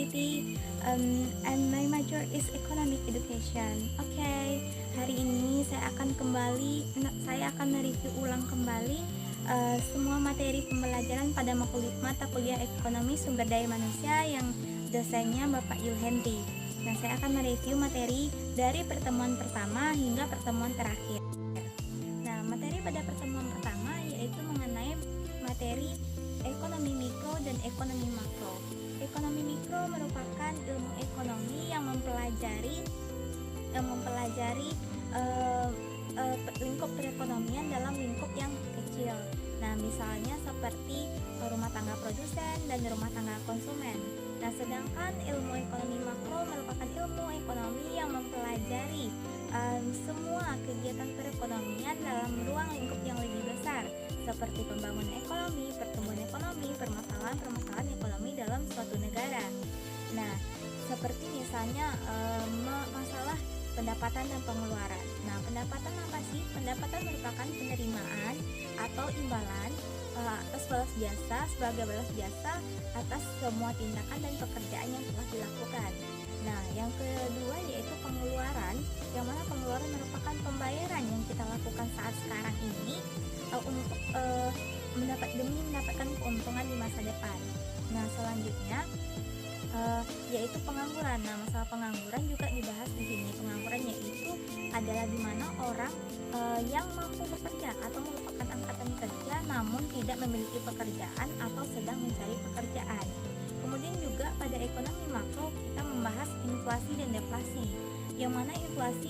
Siti, and my major is economic education. Oke, hari ini saya akan mereview ulang kembali semua materi pembelajaran pada mata kuliah ekonomi sumber daya manusia yang dosennya Bapak Yulhendri. Nah, saya akan mereview materi dari pertemuan pertama hingga pertemuan terakhir. Nah, materi pada pertemuan pertama yaitu mengenai materi ekonomi mikro dan ekonomi makro. Ekonomi mikro merupakan ilmu ekonomi yang mempelajari lingkup perekonomian dalam lingkup yang kecil. Nah, misalnya seperti rumah tangga produsen dan rumah tangga konsumen. Nah, sedangkan ilmu ekonomi makro merupakan ilmu ekonomi yang mempelajari semua kegiatan perekonomian dalam ruang lingkup yang lebih besar, seperti pembangunan ekonomi, pertumbuhan ekonomi, permasalahan ekonomi dalam suatu negara. Nah, seperti misalnya masalah pendapatan dan pengeluaran. Nah, pendapatan apa sih? Pendapatan merupakan penerimaan atau imbalan sebagai balas jasa atas semua tindakan dan pekerjaan yang telah dilakukan. Nah, yang kedua yaitu pengeluaran, yang mana pengeluaran merupakan pembayaran yang kita lakukan saat sekarang ini untuk demi mendapatkan keuntungan di masa depan. Nah, selanjutnya yaitu pengangguran. Nah, masalah pengangguran juga dibahas di sini. Pengangguran yaitu adalah di mana orang yang mampu bekerja atau merupakan angkatan kerja namun tidak memiliki pekerjaan atau sedang mencari pekerjaan. Kemudian juga pada ekonomi makro kita membahas inflasi dan deflasi, yang mana inflasi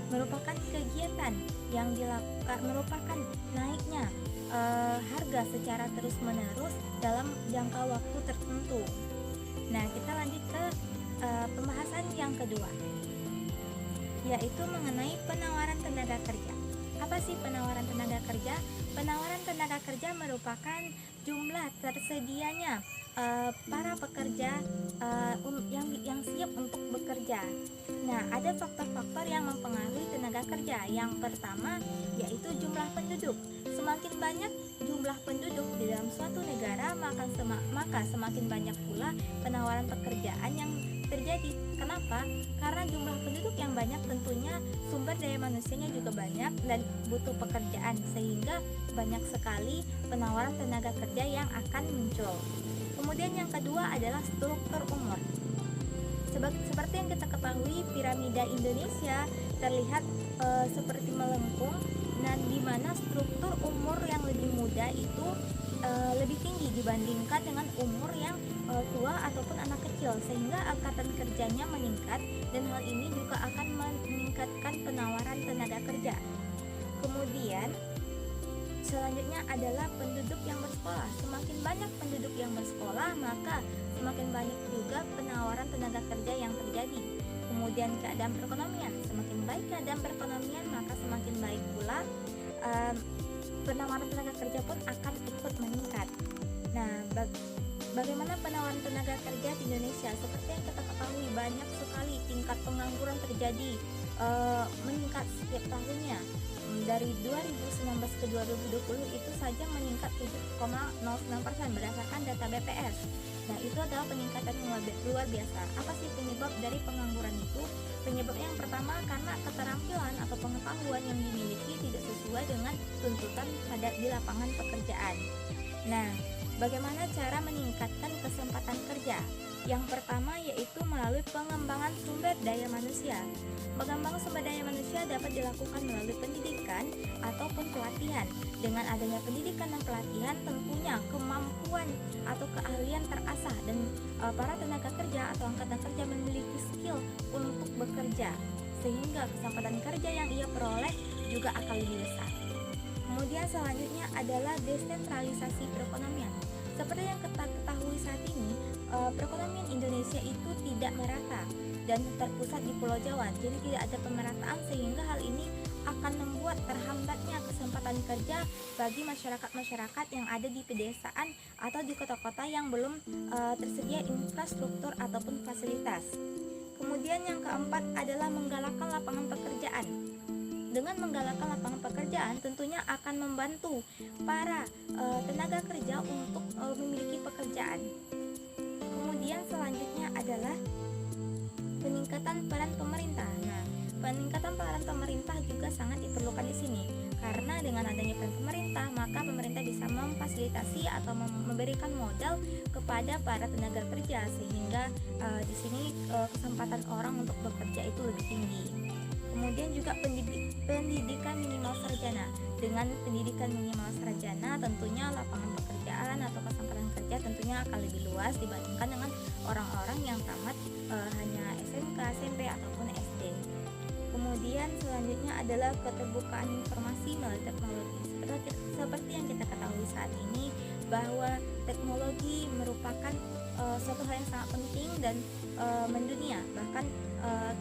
merupakan kegiatan yang dilakukan, merupakan naiknya harga secara terus-menerus dalam jangka waktu tertentu. Nah, kita lanjut ke pembahasan yang kedua, yaitu mengenai penawaran tenaga kerja. Apa sih penawaran tenaga kerja? Penawaran tenaga kerja merupakan jumlah tersedianya para pekerja yang siap untuk bekerja. Nah, ada faktor-faktor yang mempengaruhi tenaga kerja. Yang pertama yaitu jumlah penduduk. Semakin banyak jumlah penduduk di dalam suatu negara, maka semakin banyak pula penawaran pekerjaan yang terjadi. Kenapa? Karena jumlah penduduk yang banyak tentunya sumber daya manusianya juga banyak dan butuh pekerjaan, sehingga banyak sekali penawaran tenaga kerja yang akan muncul. Kemudian yang kedua adalah struktur umur. Seperti yang kita ketahui, piramida Indonesia terlihat seperti melengkung, dan di mana struktur umur yang lebih muda itu lebih tinggi dibandingkan dengan umur yang tua ataupun anak kecil, sehingga angkatan kerjanya meningkat, dan hal ini juga akan meningkatkan penawaran tenaga kerja. Kemudian selanjutnya adalah penduduk yang bersekolah. Semakin banyak penduduk yang bersekolah, maka semakin banyak juga penawaran tenaga kerja yang terjadi. Kemudian keadaan perekonomian, semakin baik keadaan perekonomian, maka semakin baik pula penawaran tenaga kerja pun akan ikut meningkat. Nah, bagaimana penawaran tenaga kerja di Indonesia? Seperti yang kita ketahui, banyak sekali tingkat pengangguran terjadi meningkat setiap tahunnya. Dari 2019 ke 2020 itu saja meningkat 7,09% berdasarkan data BPS. Nah, itu adalah peningkatan yang luar biasa. Apa sih penyebab dari pengangguran itu? Penyebabnya yang pertama karena keterampilan atau pengetahuan yang dimiliki tidak sesuai dengan tuntutan di lapangan pekerjaan. Nah, bagaimana cara meningkatkan kesempatan kerja? Yang pertama yaitu melalui pengembangan sumber daya manusia. Pengembangan sumber daya manusia dapat dilakukan melalui pendidikan ataupun pelatihan. Dengan adanya pendidikan dan pelatihan, tentunya kemampuan atau keahlian terasah, dan para tenaga kerja atau angkatan kerja memiliki skill untuk bekerja, sehingga kesempatan kerja yang ia peroleh juga akan lebih besar. Kemudian selanjutnya adalah desentralisasi perekonomian. Seperti yang kita ketahui saat ini, perekonomian Indonesia itu tidak merata dan terpusat di Pulau Jawa, jadi tidak ada pemerataan, sehingga hal ini akan membuat terhambatnya kesempatan kerja bagi masyarakat-masyarakat yang ada di pedesaan atau di kota-kota yang belum tersedia infrastruktur ataupun fasilitas. Kemudian yang keempat adalah menggalakkan lapangan pekerjaan. Dengan menggalakkan lapangan pekerjaan tentunya akan membantu para tenaga kerja untuk memiliki pekerjaan. adalah peningkatan peran pemerintah. Nah, peningkatan peran pemerintah juga sangat diperlukan di sini karena dengan adanya peran pemerintah, maka pemerintah bisa memfasilitasi atau memberikan modal kepada para tenaga kerja sehingga di sini kesempatan orang untuk bekerja itu lebih tinggi. Kemudian juga pendidikan minimal sarjana. Dengan pendidikan minimal sarjana tentunya lapangan pekerjaan atau kesempatan kerja tentunya akan lebih luas dibandingkan dengan orang-orang yang tamat hanya SMK, SMP ataupun SD. Kemudian selanjutnya adalah keterbukaan informasi melalui teknologi. Seperti yang kita ketahui saat ini bahwa teknologi merupakan suatu hal yang sangat penting dan mendunia. Bahkan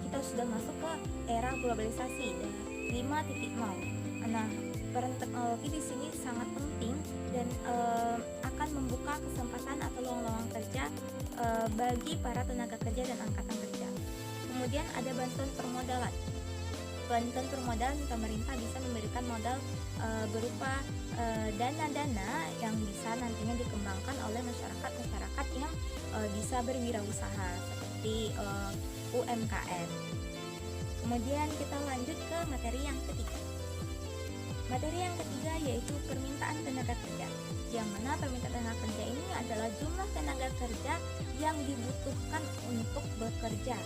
kita sudah masuk ke era globalisasi 5.0. Nah, peran teknologi di sini sangat penting dan akan membuka kesempatan atau lowongan kerja bagi para tenaga kerja dan angkatan kerja. Kemudian ada bantuan permodalan. Bantuan permodalan, pemerintah bisa memberikan modal berupa dana-dana yang bisa nantinya dikembangkan oleh masyarakat yang bisa berwirausaha seperti UMKM. Kemudian kita lanjut ke materi yang ketiga. Materi yang ketiga yaitu permintaan tenaga kerja. Yang mana permintaan tenaga kerja ini adalah jumlah tenaga kerja yang dibutuhkan untuk bekerja.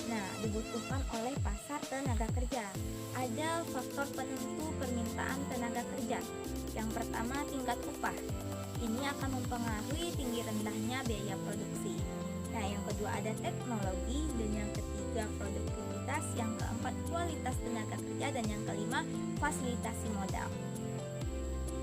Nah, dibutuhkan oleh pasar tenaga kerja. Ada faktor penentu permintaan tenaga kerja. Yang pertama, tingkat upah. Ini akan mempengaruhi tinggi rendahnya biaya produksi. Nah, yang kedua ada teknologi, dan yang ketiga produktivitas, yang keempat kualitas tenaga kerja, dan yang kelima fasilitasi modal.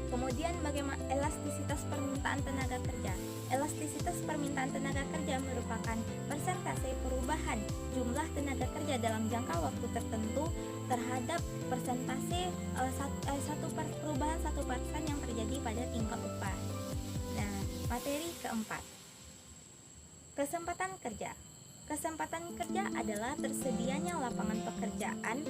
Kemudian bagaimana elastisitas permintaan tenaga kerja? Elastisitas permintaan tenaga kerja merupakan persentase perubahan jumlah tenaga kerja dalam jangka waktu tertentu terhadap persentase perubahan 1% yang terjadi pada tingkat upah. Nah, materi keempat, kesempatan kerja. Kesempatan kerja adalah tersedianya lapangan pekerjaan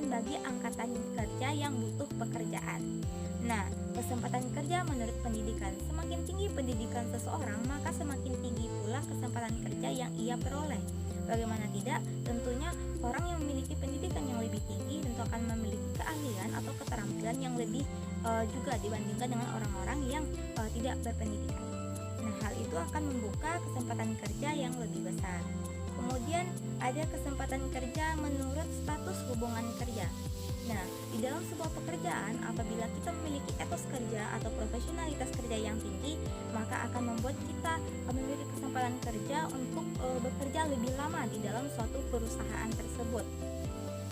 bagi angkatan kerja yang butuh pekerjaan. Nah, kesempatan kerja menurut pendidikan. Semakin tinggi pendidikan seseorang, maka semakin tinggi pula kesempatan kerja yang ia peroleh. Bagaimana tidak? Tentunya orang yang memiliki pendidikan yang lebih tinggi tentu akan memiliki keahlian atau keterampilan yang lebih juga dibandingkan dengan orang-orang yang tidak berpendidikan. Nah, hal itu akan membuka kesempatan kerja yang lebih besar. Kemudian ada kesempatan kerja menurut status hubungan kerja. Nah, di dalam sebuah pekerjaan, apabila kita memiliki etos kerja atau profesionalitas kerja yang tinggi, maka akan membuat kita memiliki kesempatan kerja untuk bekerja lebih lama di dalam suatu perusahaan tersebut.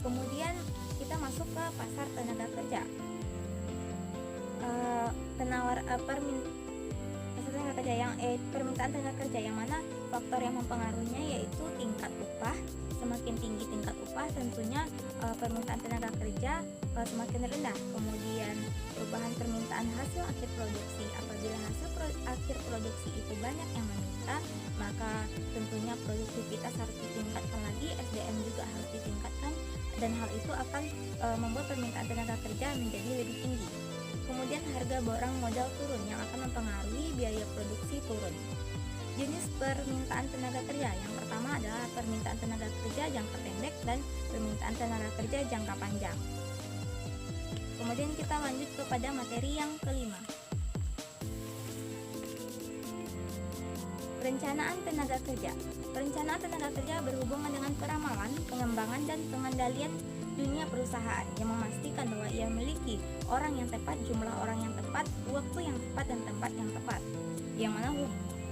Kemudian kita masuk ke pasar tenaga kerja. Permintaan tenaga kerja yang mana faktor yang mempengaruhinya yaitu tingkat upah. Semakin tinggi tingkat upah tentunya permintaan tenaga kerja semakin rendah. Kemudian perubahan permintaan hasil akhir produksi. Apabila hasil akhir produksi itu banyak yang meminta, maka tentunya produktivitas harus ditingkatkan lagi, SDM juga harus ditingkatkan, dan hal itu akan membuat permintaan tenaga kerja menjadi lebih tinggi. Kemudian harga barang modal turun yang akan mempengaruhi biaya produksi turun. Jenis permintaan tenaga kerja yang pertama adalah permintaan tenaga kerja jangka pendek dan permintaan tenaga kerja jangka panjang. Kemudian kita lanjut kepada materi yang kelima. Perencanaan tenaga kerja. Perencanaan tenaga kerja berhubungan dengan peramalan, pengembangan, dan pengendalian dunia perusahaan yang memastikan bahwa ia memiliki orang yang tepat, jumlah orang yang tepat, waktu yang tepat, dan tempat yang tepat. Yang mana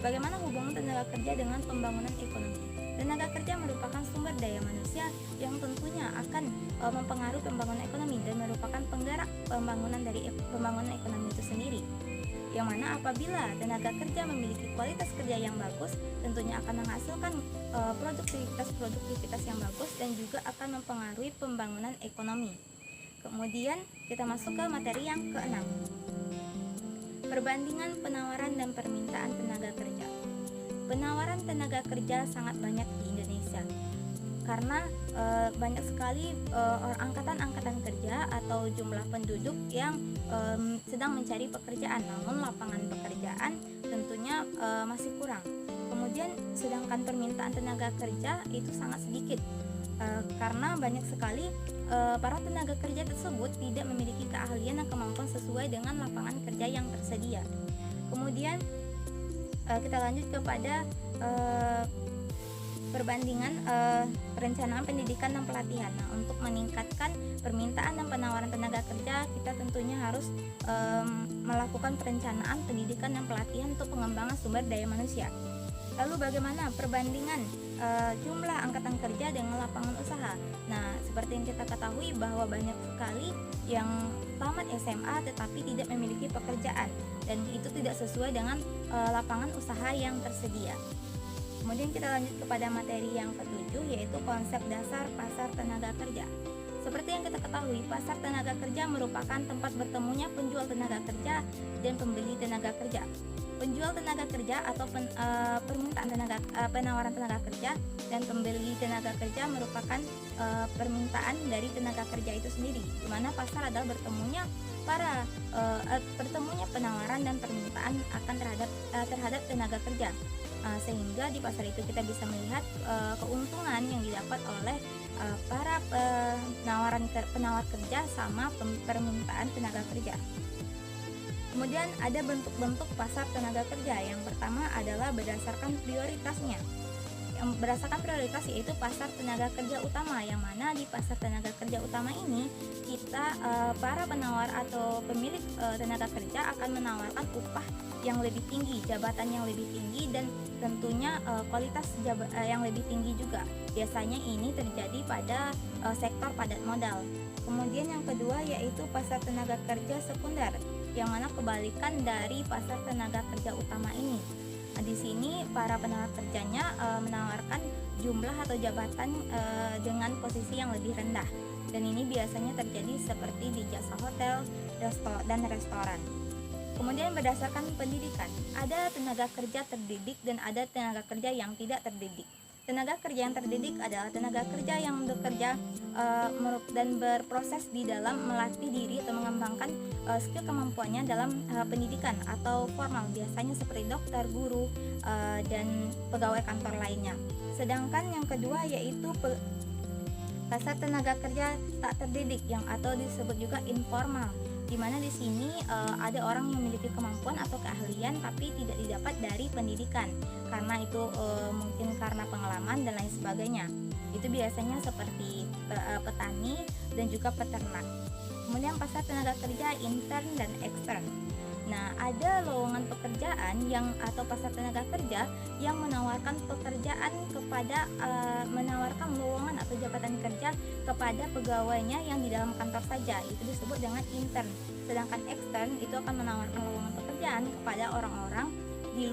bagaimana hubungan tenaga kerja dengan pembangunan ekonomi? Tenaga kerja merupakan sumber daya manusia yang tentunya akan mempengaruhi pembangunan ekonomi dan merupakan penggerak pembangunan ekonomi itu sendiri. Yang mana apabila tenaga kerja memiliki kualitas kerja yang bagus, tentunya akan menghasilkan produktivitas yang bagus dan juga akan mempengaruhi pembangunan ekonomi. Kemudian kita masuk ke materi yang keenam. Perbandingan penawaran dan permintaan tenaga kerja. Penawaran tenaga kerja sangat banyak di Indonesia karena banyak sekali angkatan kerja atau jumlah penduduk yang sedang mencari pekerjaan, namun lapangan pekerjaan tentunya masih kurang. Kemudian sedangkan permintaan tenaga kerja itu sangat sedikit, karena banyak sekali para tenaga kerja tersebut tidak memiliki keahlian dan kemampuan sesuai dengan lapangan kerja yang tersedia. Kemudian kita lanjut kepada perbandingan perencanaan pendidikan dan pelatihan. Nah, untuk meningkatkan permintaan dan penawaran tenaga kerja, kita tentunya harus melakukan perencanaan pendidikan dan pelatihan untuk pengembangan sumber daya manusia. Lalu bagaimana perbandingan jumlah angkatan kerja dengan lapangan usaha? Nah, seperti yang kita ketahui bahwa banyak sekali yang tamat SMA tetapi tidak memiliki pekerjaan, dan itu tidak sesuai dengan lapangan usaha yang tersedia. Kemudian kita lanjut kepada materi yang ketujuh, yaitu konsep dasar pasar tenaga kerja. Seperti yang kita ketahui, pasar tenaga kerja merupakan tempat bertemunya penjual tenaga kerja dan pembeli tenaga kerja. Penjual tenaga kerja atau penawaran tenaga kerja dan pembeli tenaga kerja merupakan permintaan dari tenaga kerja itu sendiri, di mana pasar adalah bertemunya penawaran dan permintaan akan terhadap tenaga kerja. Sehingga di pasar itu kita bisa melihat keuntungan yang didapat oleh para penawar kerja sama permintaan tenaga kerja. Kemudian ada bentuk-bentuk pasar tenaga kerja. Yang pertama adalah berdasarkan prioritasnya. Yang berdasarkan prioritas yaitu pasar tenaga kerja utama, yang mana di pasar tenaga kerja utama ini kita para penawar atau pemilik tenaga kerja akan menawarkan upah yang lebih tinggi, jabatan yang lebih tinggi, dan tentunya kualitas yang lebih tinggi juga. Biasanya ini terjadi pada sektor padat modal. Kemudian yang kedua yaitu pasar tenaga kerja sekunder, yang mana kebalikan dari pasar tenaga kerja utama ini. Nah, di sini para penawar kerjanya menawarkan jumlah atau jabatan dengan posisi yang lebih rendah, dan ini biasanya terjadi seperti di jasa hotel, dan restoran. Kemudian berdasarkan pendidikan, ada tenaga kerja terdidik dan ada tenaga kerja yang tidak terdidik. Tenaga kerja yang terdidik adalah tenaga kerja yang bekerja dan berproses di dalam melatih diri atau mengembangkan skill kemampuannya dalam pendidikan atau formal, biasanya seperti dokter, guru, dan pegawai kantor lainnya. Sedangkan yang kedua yaitu pasar tenaga kerja tak terdidik, yang atau disebut juga informal, di mana di sini ada orang yang memiliki kemampuan atau keahlian tapi tidak didapat dari pendidikan, karena itu mungkin karena pengalaman dan lain sebagainya. Itu biasanya seperti petani dan juga peternak. Kemudian pasar tenaga kerja intern dan ekstern. Nah, ada lowongan pekerjaan atau pasar tenaga kerja yang menawarkan menawarkan lowongan atau jabatan kerja kepada pegawainya yang di dalam kantor saja. Itu disebut dengan intern. Sedangkan ekstern itu akan menawarkan lowongan pekerjaan kepada orang-orang di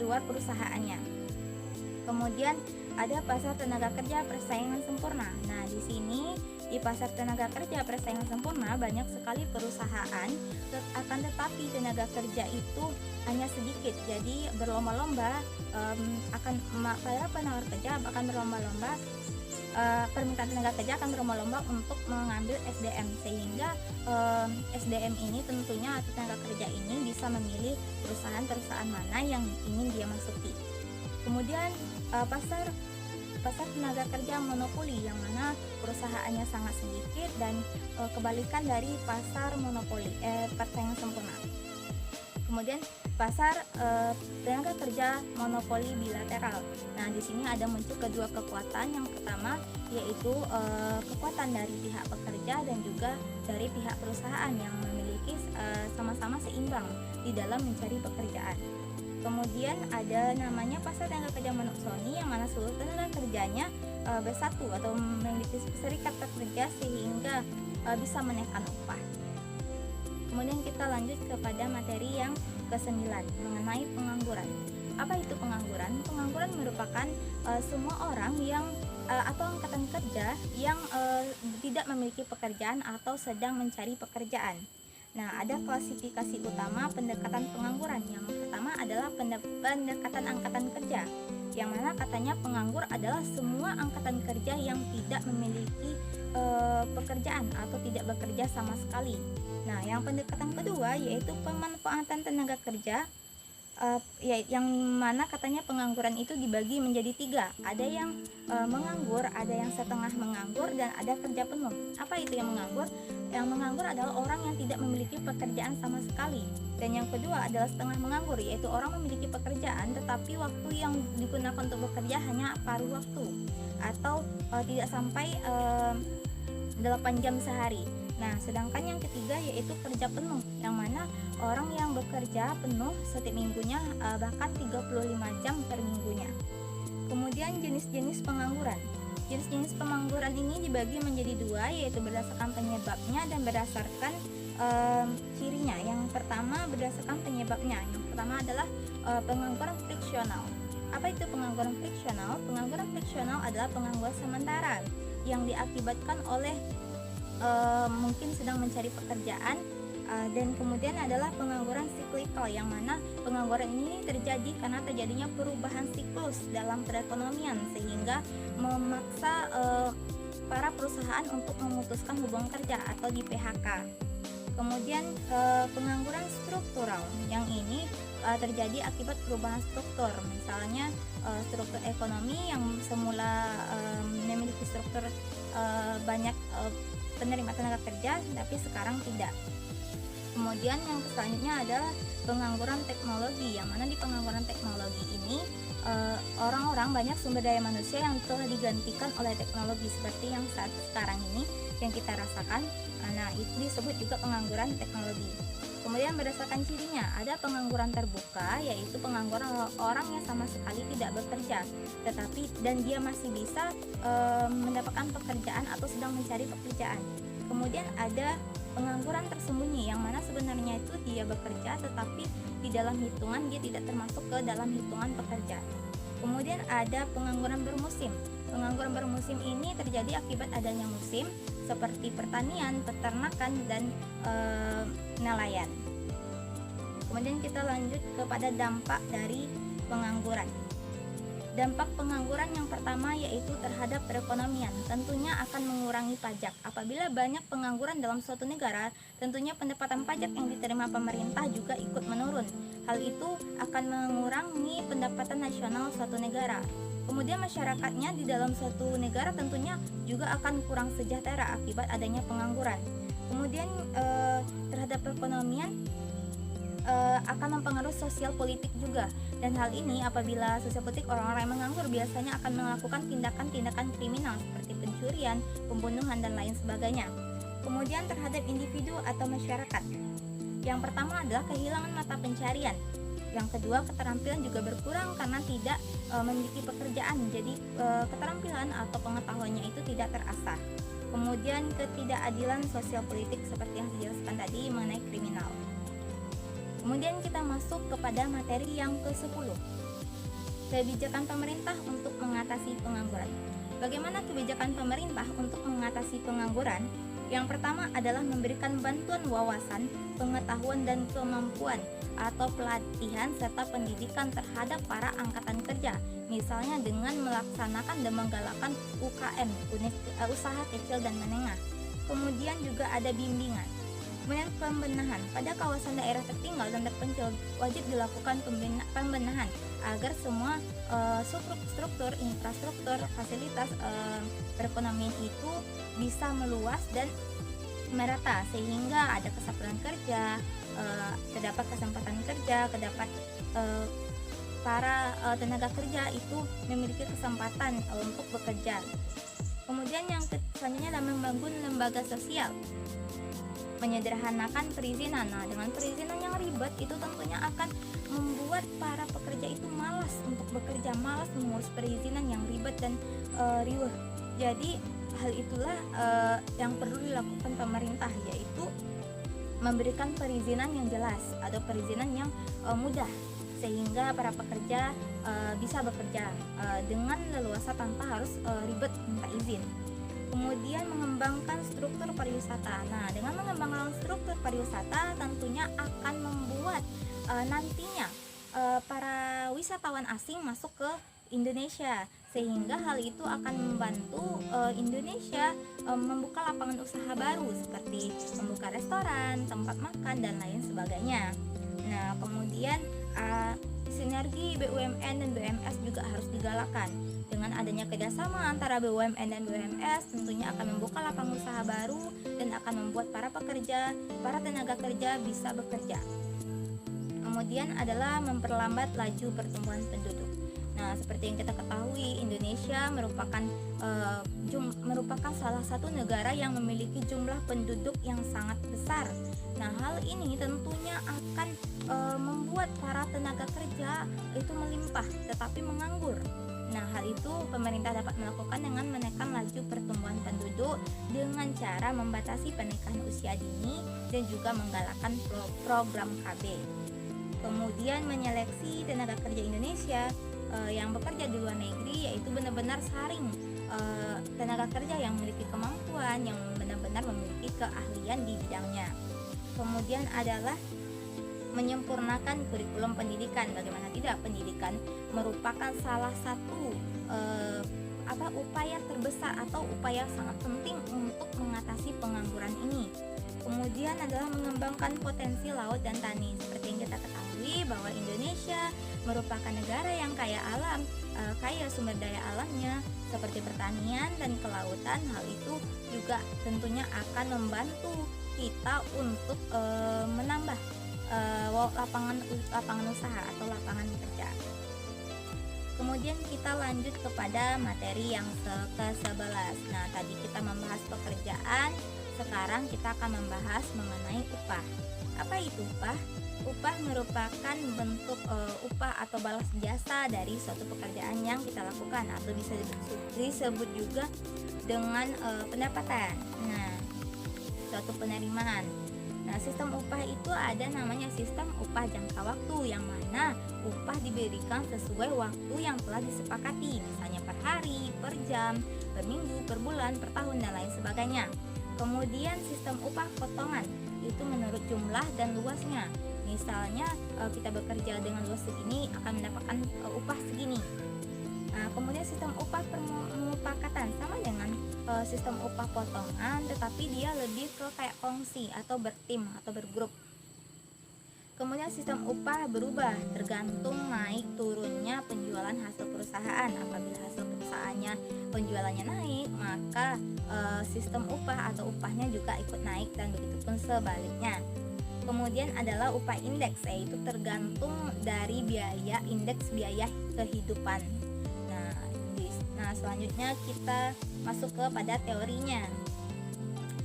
luar perusahaannya. Kemudian ada pasar tenaga kerja persaingan sempurna. Nah, di sini di pasar tenaga kerja persaingan sempurna banyak sekali perusahaan, akan tetapi tenaga kerja itu hanya sedikit. Jadi berlomba-lomba para penawar kerja akan berlomba-lomba, permintaan tenaga kerja akan berlomba-lomba untuk mengambil SDM, sehingga SDM ini tentunya tenaga kerja ini bisa memilih perusahaan-perusahaan mana yang ingin dia masuki. Kemudian pasar tenaga kerja monopoli, yang mana perusahaannya sangat sedikit dan kebalikan dari pasar persaingan sempurna. Kemudian pasar tenaga kerja monopoli bilateral. Nah, di sini ada muncul kedua kekuatan. Yang pertama yaitu kekuatan dari pihak pekerja dan juga dari pihak perusahaan yang memiliki sama-sama seimbang di dalam mencari pekerjaan. Kemudian ada namanya pasar tenaga kerja monoksoni, yang mana seluruh tenaga kerjanya bersatu atau memiliki serikat pekerja sehingga bisa menekan upah. Kemudian kita lanjut kepada materi yang ke-9 mengenai pengangguran. Apa itu pengangguran? Pengangguran merupakan semua orang yang atau angkatan kerja yang tidak memiliki pekerjaan atau sedang mencari pekerjaan. Nah, ada klasifikasi utama pendekatan pengangguran. Yang pertama adalah pendekatan angkatan kerja, yang mana katanya penganggur adalah semua angkatan kerja yang tidak memiliki pekerjaan atau tidak bekerja sama sekali. Nah, yang pendekatan kedua yaitu pemanfaatan tenaga kerja ya yang mana katanya pengangguran itu dibagi menjadi tiga. Ada yang menganggur, ada yang setengah menganggur, dan ada kerja penuh. Apa itu yang menganggur? Yang menganggur adalah orang yang tidak memiliki pekerjaan sama sekali. Dan yang kedua adalah setengah menganggur, yaitu orang memiliki pekerjaan tetapi waktu yang digunakan untuk bekerja hanya paruh waktu atau tidak sampai 8 jam sehari. Nah, sedangkan yang ketiga yaitu kerja penuh, yang mana orang yang bekerja penuh setiap minggunya bahkan 35 jam per minggunya. Kemudian jenis-jenis pengangguran. Jenis-jenis pengangguran ini dibagi menjadi dua, yaitu berdasarkan penyebabnya dan berdasarkan cirinya. Yang pertama berdasarkan penyebabnya. Yang pertama adalah pengangguran friksional. Apa itu pengangguran friksional? Pengangguran friksional adalah pengangguran sementara yang diakibatkan oleh mungkin sedang mencari pekerjaan, dan kemudian adalah pengangguran siklikal, yang mana pengangguran ini terjadi karena terjadinya perubahan siklus dalam perekonomian sehingga memaksa para perusahaan untuk memutuskan hubungan kerja atau di PHK. Kemudian pengangguran struktural, yang ini terjadi akibat perubahan struktur, misalnya struktur ekonomi yang semula memiliki struktur banyak penerima tenaga kerja tapi sekarang tidak. Kemudian yang selanjutnya adalah pengangguran teknologi, yang mana di pengangguran teknologi ini orang-orang banyak sumber daya manusia yang telah digantikan oleh teknologi seperti yang saat sekarang ini yang kita rasakan. Nah, itu disebut juga pengangguran teknologi. Kemudian berdasarkan cirinya, ada pengangguran terbuka, yaitu pengangguran orang yang sama sekali tidak bekerja, tetapi dan dia masih bisa mendapatkan pekerjaan atau sedang mencari pekerjaan. Kemudian ada pengangguran tersembunyi, yang mana sebenarnya itu dia bekerja, tetapi di dalam hitungan dia tidak termasuk ke dalam hitungan pekerja. Kemudian ada pengangguran bermusim. Pengangguran bermusim ini terjadi akibat adanya musim seperti pertanian, peternakan, dan nelayan. Kemudian kita lanjut kepada dampak dari pengangguran. Dampak pengangguran yang pertama yaitu terhadap perekonomian, tentunya akan mengurangi pajak. Apabila banyak pengangguran dalam suatu negara, tentunya pendapatan pajak yang diterima pemerintah juga ikut menurun. Hal itu akan mengurangi pendapatan nasional suatu negara. Kemudian masyarakatnya di dalam suatu negara tentunya juga akan kurang sejahtera akibat adanya pengangguran. Kemudian terhadap perekonomian akan mempengaruhi sosial politik juga, dan hal ini apabila sosial politik orang-orang yang menganggur biasanya akan melakukan tindakan-tindakan kriminal seperti pencurian, pembunuhan, dan lain sebagainya. Kemudian terhadap individu atau masyarakat, yang pertama adalah kehilangan mata pencarian. Yang kedua, keterampilan juga berkurang karena tidak memiliki pekerjaan, jadi keterampilan atau pengetahuannya itu tidak terasah. Kemudian ketidakadilan sosial politik seperti yang saya jelaskan tadi mengenai kriminal. Kemudian kita masuk kepada materi yang ke-10, kebijakan pemerintah untuk mengatasi pengangguran. Bagaimana kebijakan pemerintah untuk mengatasi pengangguran? Yang pertama adalah memberikan bantuan wawasan, pengetahuan, dan kemampuan atau pelatihan serta pendidikan terhadap para angkatan kerja, misalnya dengan melaksanakan dan menggalakkan UKM, usaha kecil dan menengah. Kemudian juga ada bimbingan. Kemudian pembenahan, pada kawasan daerah tertinggal dan terpencil wajib dilakukan pembenahan agar semua struktur, infrastruktur, fasilitas perekonomian itu bisa meluas dan merata sehingga ada kesabaran kerja, terdapat kesempatan kerja, terdapat para tenaga kerja itu memiliki kesempatan untuk bekerja. Kemudian yang selanjutnya adalah membangun lembaga sosial, menyederhanakan perizinan. Nah, dengan perizinan yang ribet itu tentunya akan membuat para pekerja itu malas untuk bekerja, malas mengurus perizinan yang ribet dan riuh. Jadi hal itulah yang perlu dilakukan pemerintah, yaitu memberikan perizinan yang jelas atau perizinan yang mudah sehingga para pekerja bisa bekerja dengan leluasa tanpa harus ribet minta izin. Kemudian mengembangkan struktur pariwisata. Nah, dengan mengembangkan struktur pariwisata tentunya akan membuat nantinya para wisatawan asing masuk ke Indonesia, sehingga hal itu akan membantu Indonesia membuka lapangan usaha baru seperti membuka restoran, tempat makan, dan lain sebagainya. Nah, kemudian Sinergi BUMN dan BUMS juga harus digalakkan. Dengan adanya kerjasama antara BUMN dan BUMS tentunya akan membuka lapangan usaha baru dan akan membuat para tenaga kerja bisa bekerja. Kemudian adalah memperlambat laju pertumbuhan penduduk. Nah, seperti yang kita ketahui, Indonesia merupakan salah satu negara yang memiliki jumlah penduduk yang sangat besar. Nah, hal ini tentunya akan membuat para tenaga kerja itu melimpah tetapi menganggur. Nah, hal itu pemerintah dapat melakukan dengan menekan laju pertumbuhan penduduk dengan cara membatasi pernikahan usia dini dan juga menggalakkan program KB. Kemudian menyeleksi tenaga kerja Indonesia yang bekerja di luar negeri, yaitu benar-benar saring tenaga kerja yang memiliki kemampuan, yang benar-benar memiliki keahlian di bidangnya. Kemudian adalah menyempurnakan kurikulum pendidikan. Bagaimana tidak, pendidikan merupakan salah satu upaya terbesar atau upaya sangat penting untuk mengatasi pengangguran ini. Kemudian adalah mengembangkan potensi laut dan tani. Seperti yang kita ketahui bahwa Indonesia merupakan negara yang kaya alam, kaya sumber daya alamnya seperti pertanian dan kelautan. Hal itu juga tentunya akan membantu kita untuk menambah lapangan usaha atau lapangan kerja. Kemudian kita lanjut kepada materi yang ke-11. Nah, tadi kita membahas pekerjaan, sekarang kita akan membahas mengenai upah. Apa itu upah? Upah merupakan bentuk upah atau balas jasa dari suatu pekerjaan yang kita lakukan, atau bisa disebut juga dengan pendapatan. Nah, suatu penerimaan. Nah, sistem upah itu ada namanya sistem upah jangka waktu, yang mana upah diberikan sesuai waktu yang telah disepakati, misalnya per hari, per jam, per minggu, per bulan, per tahun, dan lain sebagainya. Kemudian sistem upah potongan, itu menurut jumlah dan luasnya. Misalnya kita bekerja dengan luas segini akan mendapatkan upah segini. Nah, kemudian sistem upah permufakatan sama dengan sistem upah potongan, tetapi dia lebih ke kayak kongsi atau bertim atau bergrup. Kemudian sistem upah berubah tergantung naik turunnya penjualan hasil perusahaan. Apabila hasil perusahaannya penjualannya naik, maka sistem upah atau upahnya juga ikut naik, dan begitupun sebaliknya. Kemudian adalah upah indeks, yaitu tergantung dari indeks biaya kehidupan. Nah, selanjutnya kita masuk kepada teorinya.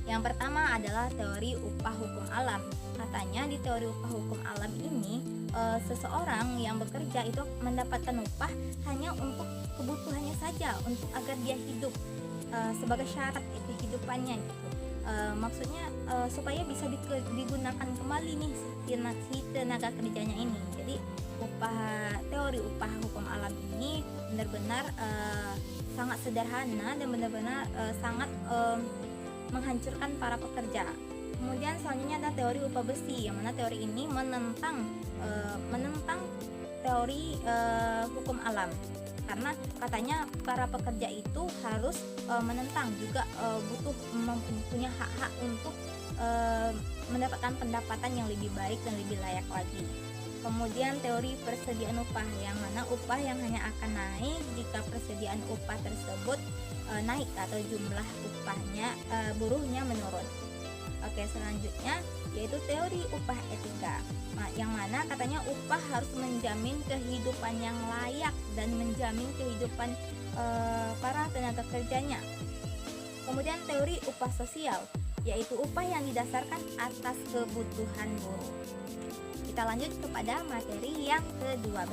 Yang pertama adalah teori upah hukum alam. Katanya di teori upah hukum alam ini seseorang yang bekerja itu mendapatkan upah hanya untuk kebutuhannya saja, untuk agar dia hidup, sebagai syarat kehidupannya gitu. Maksudnya supaya bisa digunakan kembali nih si tenaga kerjanya ini. Jadi teori upah hukum alam ini benar-benar sangat sederhana dan benar-benar sangat menghancurkan para pekerja. Kemudian selanjutnya ada teori upah besi, yang mana teori ini menentang teori hukum alam, karena katanya para pekerja itu harus menentang juga butuh mempunyai hak-hak untuk mendapatkan pendapatan yang lebih baik dan lebih layak lagi. Kemudian teori persediaan upah, yang mana upah yang hanya akan naik jika persediaan upah tersebut naik atau jumlah upahnya buruhnya menurun. Oke, selanjutnya yaitu teori upah etika, yang mana katanya upah harus menjamin kehidupan yang layak dan menjamin kehidupan para tenaga kerjanya. Kemudian teori upah sosial, yaitu upah yang didasarkan atas kebutuhan buruh. Kita lanjut kepada materi yang ke-12,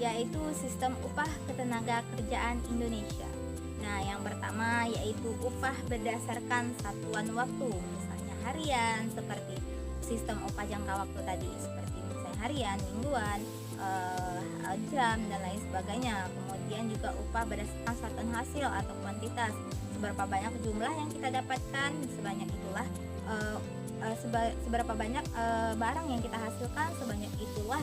yaitu sistem upah ketenaga kerjaan Indonesia. Nah, yang pertama yaitu upah berdasarkan satuan waktu, misalnya harian, seperti sistem upah jangka waktu tadi, seperti misalnya harian, mingguan, jam, dan lain sebagainya. Kemudian juga upah berdasarkan satuan hasil atau kuantitas, seberapa banyak jumlah yang kita dapatkan, sebanyak itulah seberapa banyak barang yang kita hasilkan, sebanyak itulah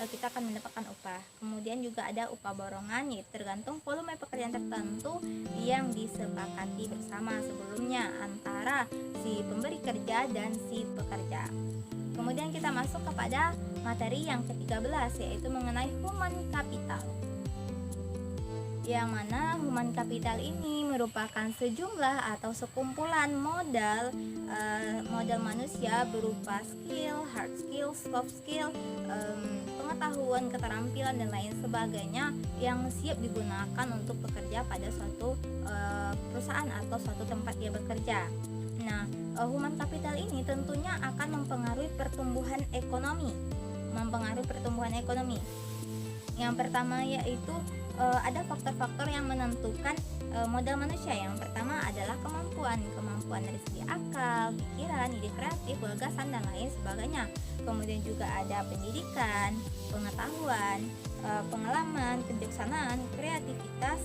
kita akan mendapatkan upah. Kemudian juga ada upah borongan, yaitu tergantung volume pekerjaan tertentu yang disepakati bersama sebelumnya antara si pemberi kerja dan si pekerja. Kemudian kita masuk kepada materi yang ke-13, yaitu mengenai human capital. Yang mana human capital ini merupakan sejumlah atau sekumpulan modal manusia berupa skill, hard skill, soft skill, pengetahuan, keterampilan dan lain sebagainya yang siap digunakan untuk bekerja pada suatu perusahaan atau suatu tempat dia bekerja. Nah, human capital ini tentunya akan mempengaruhi pertumbuhan ekonomi. Yang pertama yaitu ada faktor-faktor yang menentukan modal manusia. Yang pertama adalah kemampuan dari segi akal, pikiran, ide kreatif, gagasan dan lain sebagainya. Kemudian juga ada pendidikan, pengetahuan, pengalaman, kebijaksanaan, kreativitas,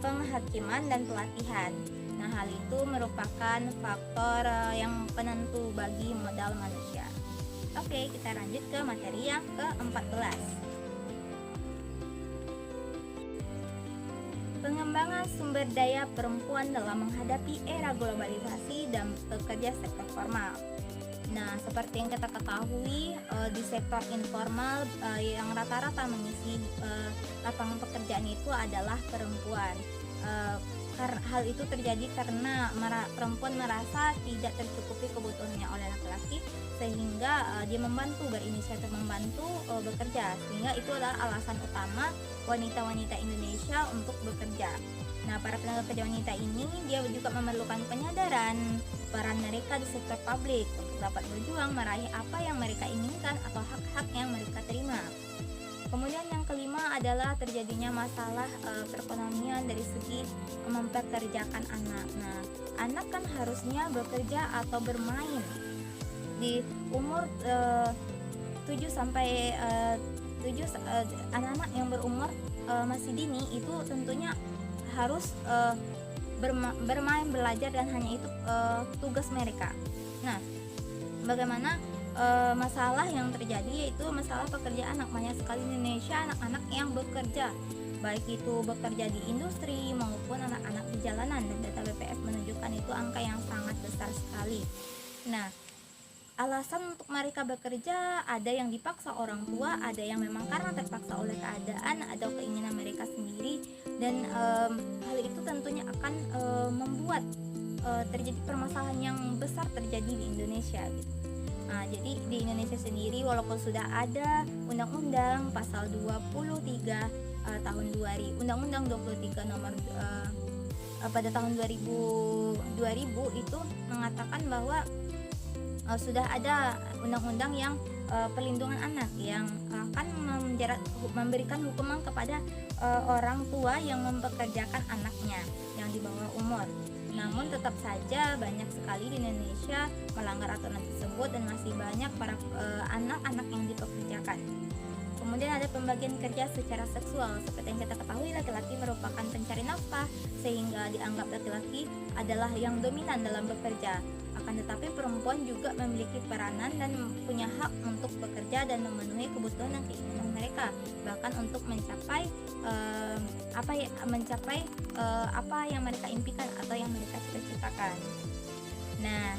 penghakiman dan pelatihan. Nah, hal itu merupakan faktor yang penentu bagi modal manusia. Oke, kita lanjut ke materi yang ke-14. Pengembangan sumber daya perempuan dalam menghadapi era globalisasi dan bekerja sektor formal. Nah, seperti yang kita ketahui, di sektor informal yang rata-rata mengisi lapangan pekerjaan itu adalah perempuan. Hal itu terjadi karena perempuan merasa tidak tercukupi kebutuhannya oleh laki-laki, sehingga dia berinisiatif membantu bekerja, sehingga itu adalah alasan utama wanita-wanita Indonesia untuk bekerja. Nah, para tenaga kerja wanita ini dia juga memerlukan penyadaran peran mereka di sektor publik untuk dapat berjuang meraih apa yang mereka inginkan atau hak-hak yang mereka terima. Kemudian yang kelima adalah terjadinya masalah perekonomian dari segi mempekerjakan anak. Nah, anak kan harusnya bekerja atau bermain di umur 7 sampai anak-anak yang berumur masih dini itu tentunya harus bermain, belajar, dan hanya itu tugas mereka. Nah, bagaimana masalah yang terjadi yaitu masalah pekerjaan anak. Banyak sekali di Indonesia anak-anak yang bekerja, baik itu bekerja di industri maupun anak-anak di jalanan, dan data BPS menunjukkan itu angka yang sangat besar sekali. Nah, alasan untuk mereka bekerja ada yang dipaksa orang tua, ada yang memang karena terpaksa oleh keadaan atau keinginan mereka sendiri, dan hal itu tentunya akan membuat terjadi permasalahan yang besar terjadi di Indonesia gitu. Nah, jadi di Indonesia sendiri walaupun sudah ada undang-undang pasal 23 tahun 2000, undang-undang 23 nomor pada tahun 2000 itu mengatakan bahwa sudah ada undang-undang yang perlindungan anak yang akan memberikan hukuman kepada orang tua yang mempekerjakan anaknya yang di bawah umur. Namun tetap saja banyak sekali di Indonesia melanggar aturan tersebut dan masih banyak para anak-anak yang dipekerjakan. Kemudian ada pembagian kerja secara seksual. Seperti yang kita ketahui, laki-laki merupakan pencari nafkah, sehingga dianggap laki-laki adalah yang dominan dalam bekerja. Akan tetapi perempuan juga memiliki peranan dan punya hak untuk bekerja dan memenuhi kebutuhan dan keinginan mereka, bahkan untuk mencapai apa yang mereka impikan atau yang mereka cita-citakan. Nah,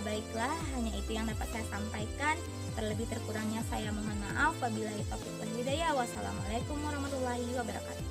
baiklah, hanya itu yang dapat saya sampaikan. Terlebih terkurangnya saya mohon maaf. Wabillahi taufiq wal hidayah. Wassalamualaikum warahmatullahi wabarakatuh.